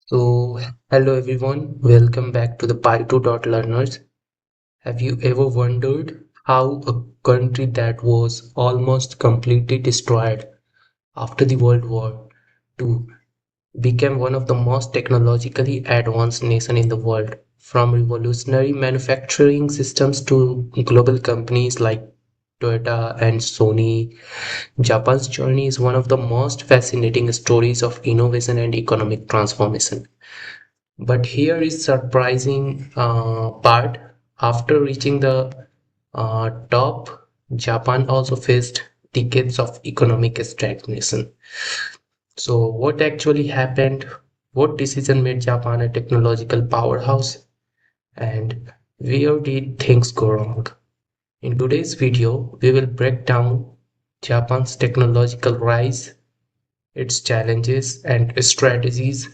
So, hello everyone, welcome back to the Pi2 Learners. Have you ever wondered how a country that was almost completely destroyed after the World War II became one of the most technologically advanced nations in the world? From revolutionary manufacturing systems to global companies like Toyota and Sony, Japan's journey is one of the most fascinating stories of innovation and economic transformation. But here is surprising part. After reaching the top, Japan also faced decades of economic stagnation. So, what actually happened? What decision made Japan a technological powerhouse? And where did things go wrong? In today's video, we will break down Japan's technological rise, its challenges and strategies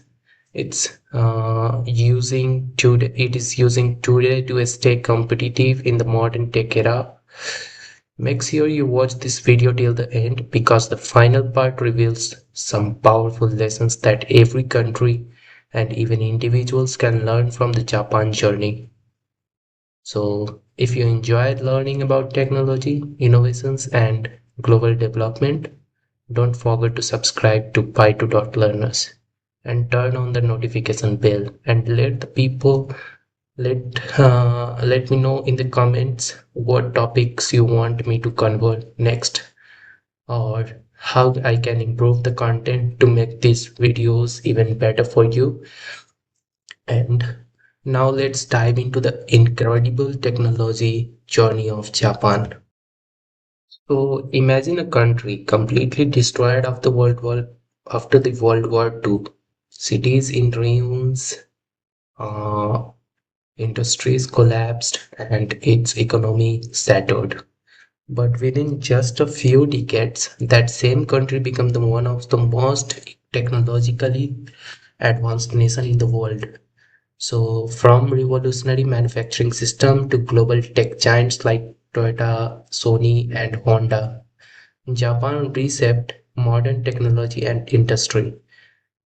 it is using today to stay competitive in the modern tech era. Make sure you watch this video till the end because the final part reveals some powerful lessons that every country and even individuals can learn from the Japan journey. So if you enjoyed learning about technology, innovations and global development, don't forget to subscribe to Pi2.learners and turn on the notification bell and let me know in the comments what topics you want me to cover next or how I can improve the content to make these videos even better for you. And now let's dive into the incredible technology journey of Japan. So imagine a country completely destroyed after the World War II. Cities in ruins, uh, industries collapsed, and its economy shattered. But within just a few decades, that same country became one of the most technologically advanced nation in the world. So from revolutionary manufacturing system to global tech giants like Toyota, Sony, and Honda, Japan reshaped modern technology and industry.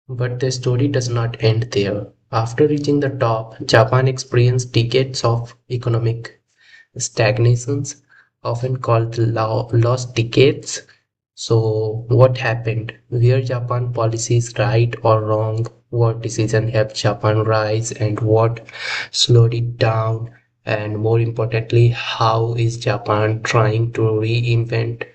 But the story does not end there. After reaching the top, Japan experienced decades of economic stagnations, often called lost decades. So, what happened? Were Japan policies right or wrong? What decision helped Japan rise and what slowed it down? And more importantly, how is Japan trying to reinvent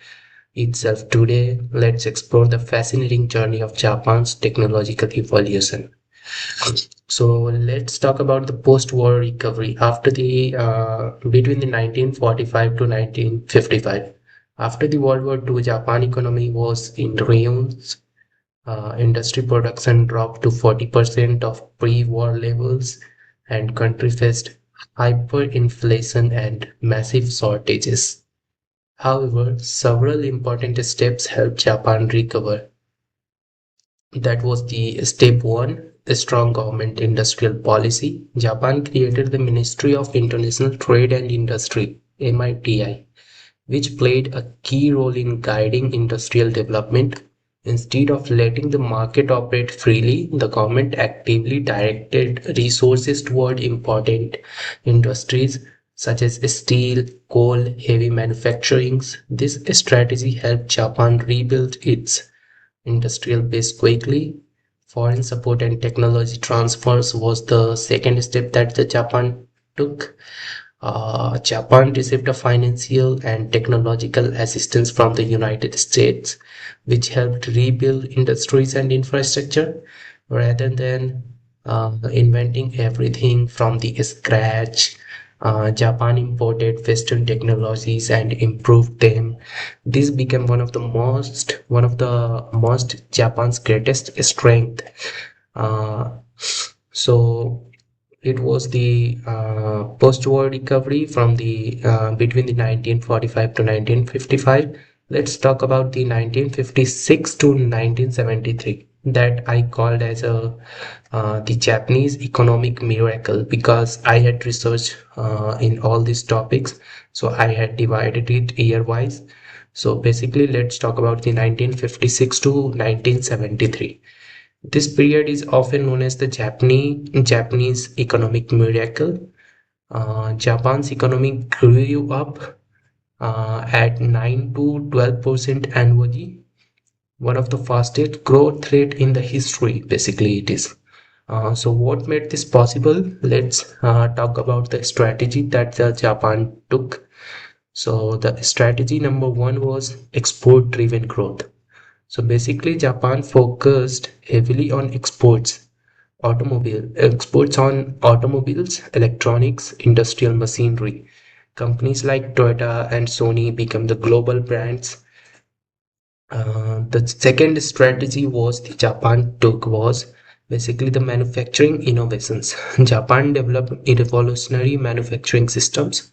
itself today? Let's explore the fascinating journey of Japan's technological evolution. So let's talk about the post-war recovery after the between the 1945 to 1955. After the World War II, Japan economy was in ruins. Industry production dropped to 40% of pre-war levels, and country faced hyperinflation and massive shortages. However, several important steps helped Japan recover. That was the step one, a strong government industrial policy. Japan created the Ministry of International Trade and Industry, MITI, which played a key role in guiding industrial development. Instead of letting the market operate freely, the government actively directed resources toward important industries such as steel, coal, heavy manufacturing. This strategy helped Japan rebuild its industrial base quickly. Foreign support and technology transfers was the second step that the Japan took. Japan received a financial and technological assistance from the United States, which helped rebuild industries and infrastructure rather than inventing everything from the scratch. Japan imported Western technologies and improved them. This became one of the most Japan's greatest strength. Uh, so it was the post-war recovery from the between the 1945 to 1955. Let's talk about the 1956 to 1973 that I called as a the Japanese economic miracle because I had researched in all these topics, so I had divided it year-wise. So basically, let's talk about the 1956 to 1973. This period is often known as the Japanese economic miracle. Japan's economy grew up at 9 to 12% annually, one of the fastest growth rate in the history. Basically, it is. So, what made this possible? Let's talk about the strategy that the Japan took. So, the strategy number one was export-driven growth. So, basically, Japan focused heavily on exports on automobiles, electronics, industrial machinery. Companies like Toyota and Sony become the global brands. The second strategy was the Japan took was basically the manufacturing innovations. Japan developed revolutionary manufacturing systems.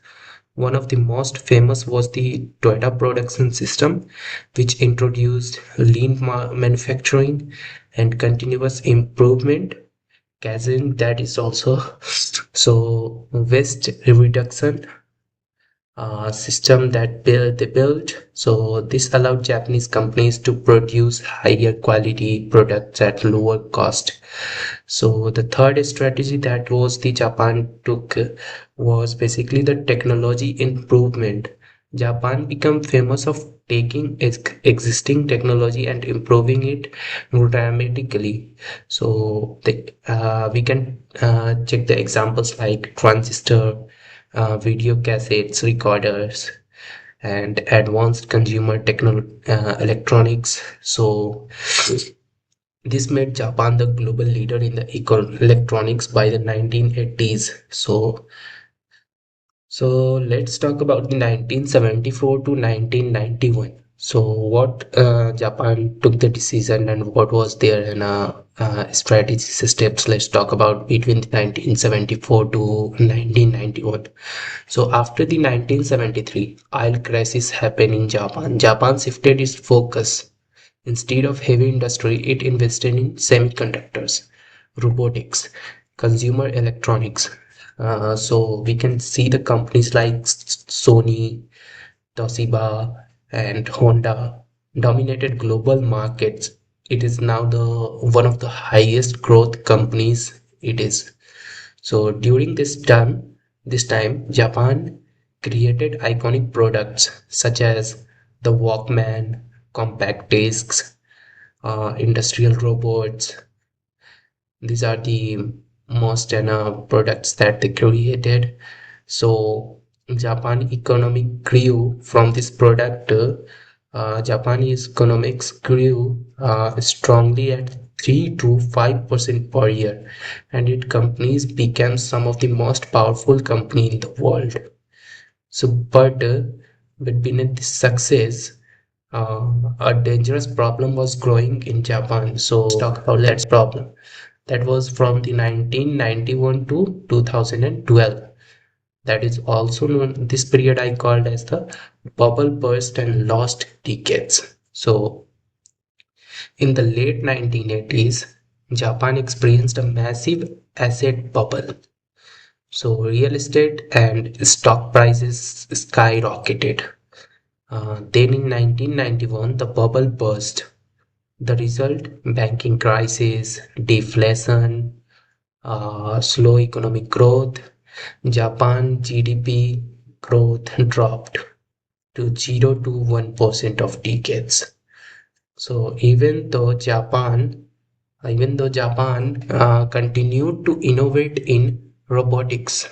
One of the most famous was the Toyota production system, which introduced lean manufacturing and continuous improvement. Kaizen, that is also so waste reduction system that they built. So this allowed Japanese companies to produce higher quality products at lower cost. So the third strategy that was the Japan took was basically the technology improvement. Japan became famous of taking existing technology and improving it dramatically. So we can check the examples like transistor, video cassettes, recorders, and advanced consumer electronics. So this made Japan the global leader in the electronics by the 1980s. So let's talk about the 1974 to 1991. So what Japan took the decision and what was their strategy steps. Let's talk about between the 1974 to 1991. So after the 1973 oil crisis happened in Japan, Japan shifted its focus. Instead of heavy industry, it invested in semiconductors, robotics, consumer electronics. So we can see the companies like Sony, Toshiba, and Honda dominated global markets. It is now the one of the highest growth companies. It is. So during this time, Japan created iconic products such as the Walkman, compact discs, industrial robots. These are the most products that they created. So Japan economy grew from this product. Japanese economics grew strongly at 3 to 5% per year, and its companies became some of the most powerful company in the world. So, but beneath this success, a dangerous problem was growing in Japan. So let's talk about that problem. That was from the 1991 to 2012. That is also known, this period I called as the bubble burst and lost decades. So in the late 1980s, Japan experienced a massive asset bubble. So real estate and stock prices skyrocketed. Then in 1991, the bubble burst. The result, banking crisis, deflation, slow economic growth. Japan GDP growth dropped to 0 to 1% of decades. So even though Japan continued to innovate in robotics,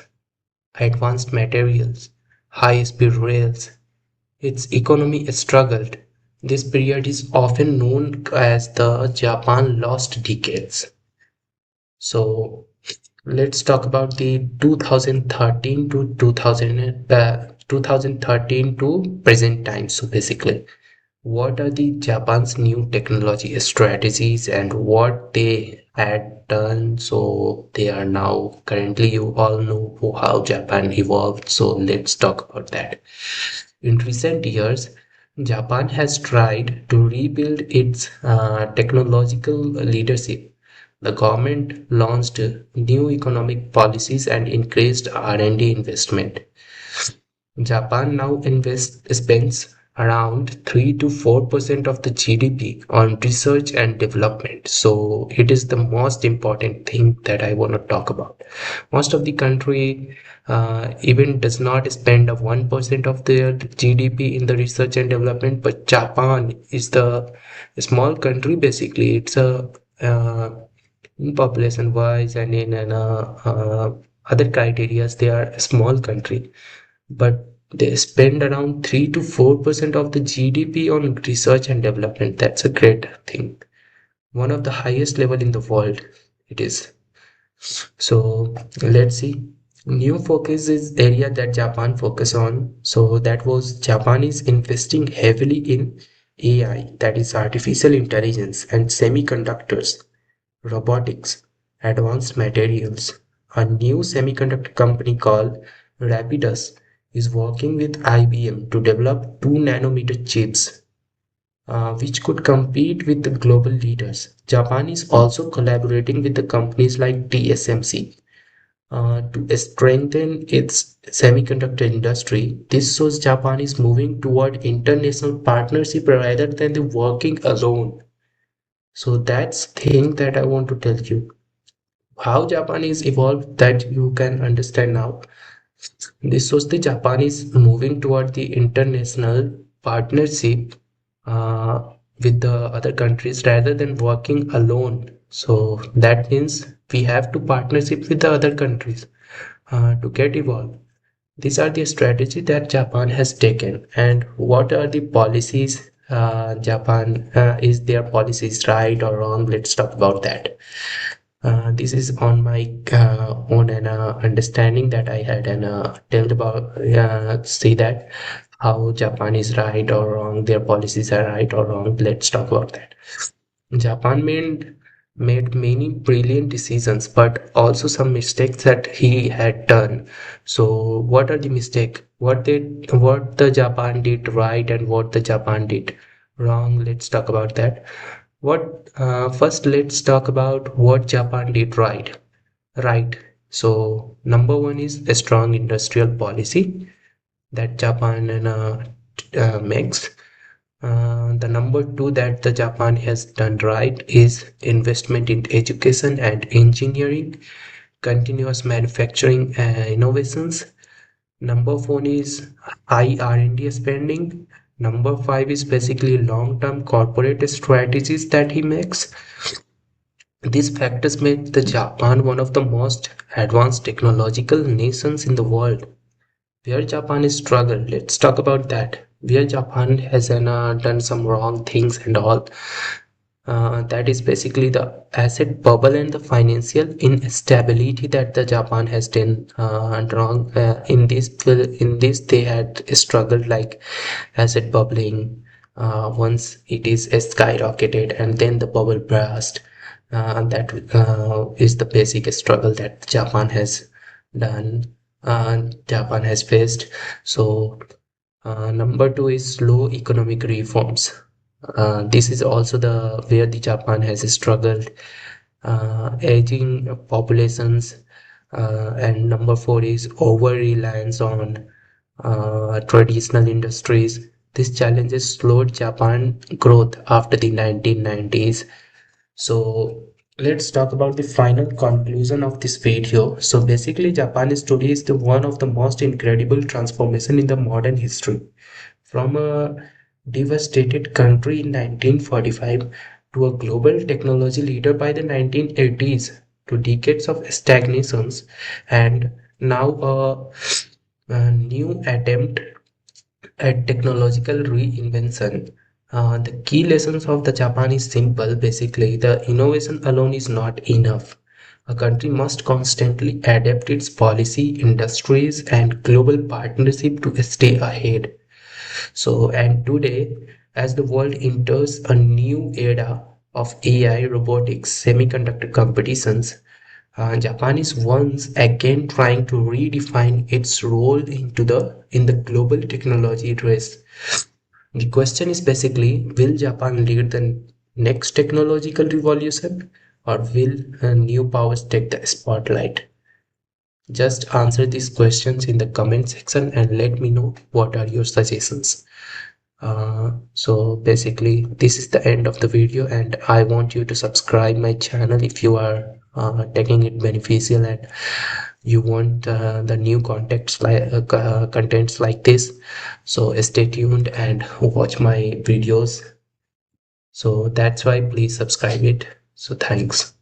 advanced materials, high-speed rails, its economy struggled. This period is often known as the Japan lost decades. So let's talk about the 2013 to 2013 to present time. So basically, what are the Japan's new technology strategies and what they had done? So they are now currently, you all know how Japan evolved. So let's talk about that. In recent years, Japan has tried to rebuild its technological leadership. The government launched new economic policies and increased R&D investment. Japan now spends around 3 to 4% of the GDP on research and development. So it is the most important thing that I want to talk about. Most of the country even does not spend a 1% of their GDP in the research and development, but Japan is the small country basically. It's a in population wise and in other criterias, they are a small country, but they spend around 3 to 4% of the GDP on research and development. That's a great thing. One of the highest level in the world it is. So let's see. New focus is area that Japan focus on. So that was Japan is investing heavily in AI, that is artificial intelligence, and semiconductors, robotics, advanced materials. A new semiconductor company called Rapidus is working with IBM to develop 2 nanometer chips, which could compete with the global leaders. Japan is also collaborating with the companies like TSMC to strengthen its semiconductor industry. This shows Japan is moving toward international partnership rather than the working alone. So that's thing that I want to tell you. How Japan is evolved that you can understand now. This was the Japan is moving toward the international partnership uh, with the other countries rather than working alone. So that means we have to partnership with the other countries to get evolved. These are the strategy that Japan has taken, and what are the policies? Japan is their policies right or wrong? Let's talk about that. This is on my own and understanding that I had and tell about say that how Japan is right or wrong, their policies are right or wrong. Let's talk about that. Japan made many brilliant decisions, but also some mistakes that he had done. So, what are the mistake? What the Japan did right and what the Japan did wrong? Let's talk about that. What first? Let's talk about what Japan did right. Right. So, number one is a strong industrial policy that Japan and makes. The number two that the Japan has done right is investment in education and engineering, continuous manufacturing innovations. Number four is high R&D spending. Number five is basically long-term corporate strategies that he makes. These factors make the Japan one of the most advanced technological nations in the world. Where Japan is struggled, let's talk about that. Where Japan has done some wrong things and all. That is basically the asset bubble and the financial instability that the Japan has done wrong. In this they had struggled like asset bubbling. Once it is skyrocketed and then the bubble burst. That is the basic struggle that Japan has done. Japan has faced. So number two is slow economic reforms. This is also the where the Japan has struggled. Aging populations, and number four is over reliance on traditional industries. These challenges slowed Japan growth after the 1990s. So let's talk about the final conclusion of this video. So basically, Japan is today is the one of the most incredible transformation in the modern history. From a devastated country in 1945 to a global technology leader by the 1980s to decades of stagnations and now a new attempt at technological reinvention. The key lessons of the Japan is simple. Basically, the innovation alone is not enough. A country must constantly adapt its policy, industries, and global partnership to stay ahead. So, and today, as the world enters a new era of AI, robotics, semiconductor competitions, Japan is once again trying to redefine its role in the global technology race. The question is basically, will Japan lead the next technological revolution or will new powers take the spotlight? Just answer these questions in the comment section and let me know what are your suggestions. So basically this is the end of the video, and I want you to subscribe my channel if you are taking it beneficial and you want the new contents like this. So stay tuned and watch my videos. So that's why please subscribe it. So thanks.